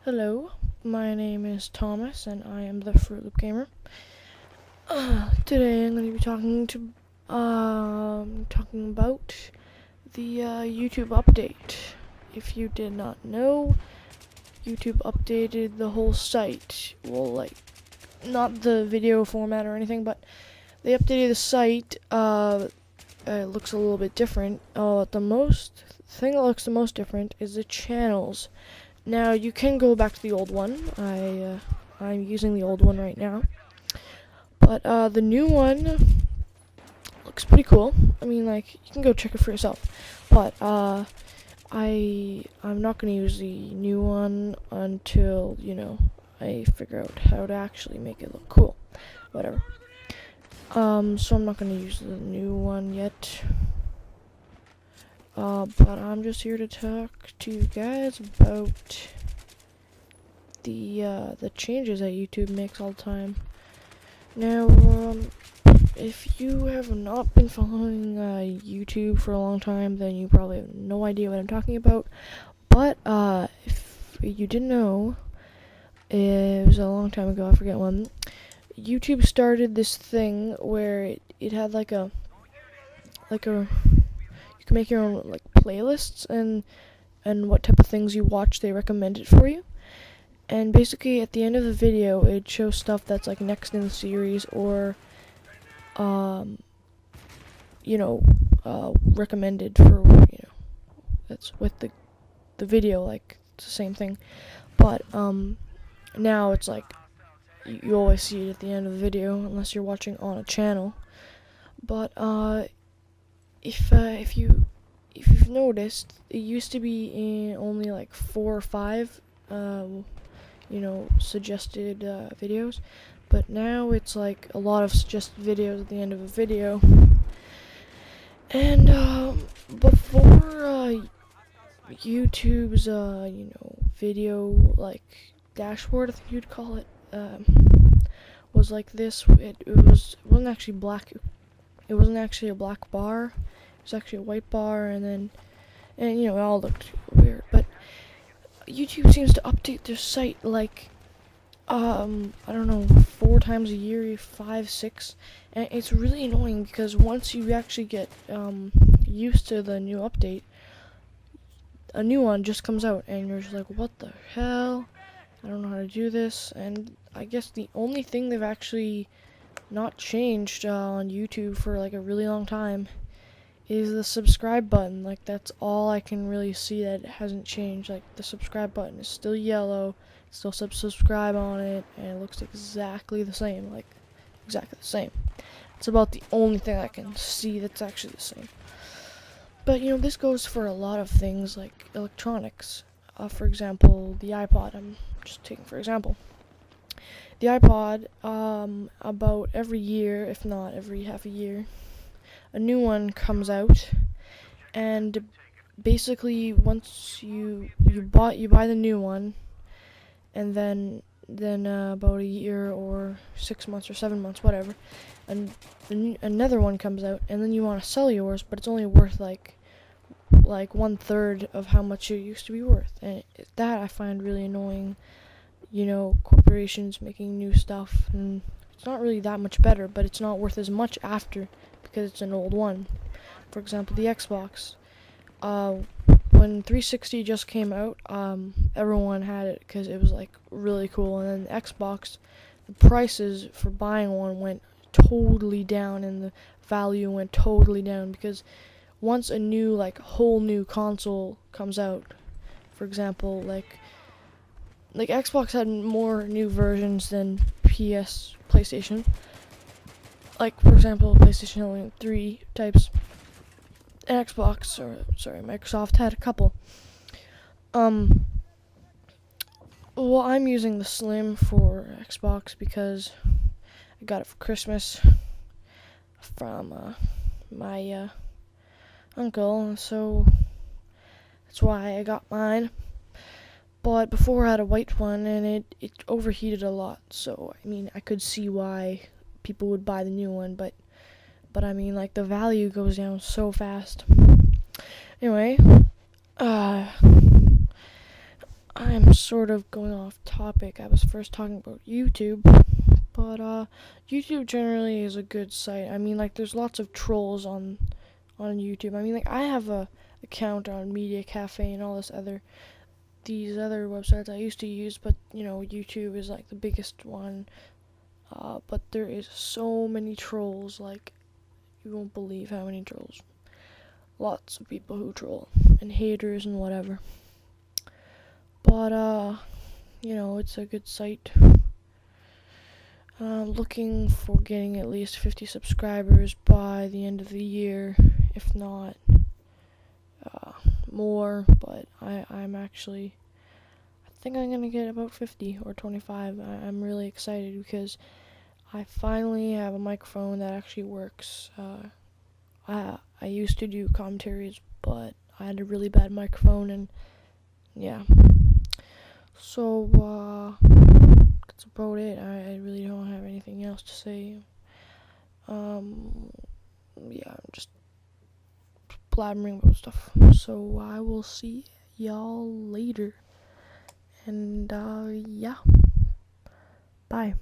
Hello, my name is Thomas, and I am the Fruit Loop Gamer. Today I'm going to be talking about the YouTube update. If you did not know, YouTube updated the whole site. Well, like, not the video format or anything, but they updated the site. It looks a little bit different. The thing that looks the most different is the channels. Now, you can go back to the old one. I'm using the old one right now. But the new one looks pretty cool. I mean, like, you can go check it for yourself. But I'm not going to use the new one until, I figure out how to actually make it look cool. Whatever. So I'm not going to use the new one yet. But I'm just here to talk to you guys about the changes that YouTube makes all the time. Now, if you have not been following YouTube for a long time, then you probably have no idea what I'm talking about. But if you didn't know, it was a long time ago. I forget when. YouTube started this thing where it had like a you can make your own like playlists and what type of things you watch they recommend it for you. And basically at the end of the video it shows stuff that's like next in the series or recommended for that's with the video, like it's the same thing. But now it's like you always see it at the end of the video unless you're watching on a channel. But if you've noticed, it used to be in only like 4 or 5 suggested videos, but now it's like a lot of suggested videos at the end of a video. And before YouTube's video like dashboard, I think you'd call it, was like this. It wasn't actually black. It wasn't actually a black bar. It was actually a white bar, and it all looked weird. But YouTube seems to update their site like I don't know, 4 times a year, 5, 6, and it's really annoying because once you actually get used to the new update, a new one just comes out, and you're just like, what the hell? I don't know how to do this. And I guess the only thing they've actually not changed on YouTube for like a really long time is the subscribe button. Like, that's all I can really see that hasn't changed. Like, the subscribe button is still yellow, still subscribe on it, and it looks exactly the same. Like, exactly the same. It's about the only thing I can see that's actually the same. But this goes for a lot of things like electronics. For example, the iPod. I'm just taking for example. The iPod, about every year, if not every half a year, a new one comes out, and basically once you buy the new one, and then about a year or 6 months or 7 months, whatever, and another one comes out, and then you want to sell yours, but it's only worth like 1/3 of how much it used to be worth, and that I find really annoying. Corporations making new stuff, and it's not really that much better, but it's not worth as much after because it's an old one. For example, the Xbox. When 360 just came out, everyone had it because it was like really cool, and then the Xbox, the prices for buying one went totally down, and the value went totally down because once a new whole new console comes out, for example, like Xbox had more new versions than PlayStation. Like, for example, PlayStation only 3 types. And Microsoft had a couple. Well, I'm using the Slim for Xbox because I got it for Christmas from my uncle, so that's why I got mine. But before I had a white one, and it overheated a lot, so I mean I could see why people would buy the new one, but I mean, like, the value goes down so fast. Anyway, I'm sort of going off topic. I was first talking about YouTube, but YouTube generally is a good site. I mean, like, there's lots of trolls on YouTube. I mean, like, I have a account on Media Cafe and all these other websites I used to use, but YouTube is like the biggest one. But there is so many trolls, like, you won't believe how many trolls. Lots of people who troll and haters and whatever. But it's a good site. Looking for getting at least 50 subscribers by the end of the year, if not more. But I think I'm gonna get about 50 or 25. I'm really excited because I finally have a microphone that actually works. I used to do commentaries, but I had a really bad microphone, and yeah. So that's about it. I really don't have anything else to say. Yeah, I'm just blabbering about stuff. So I will see y'all later. And yeah. Bye.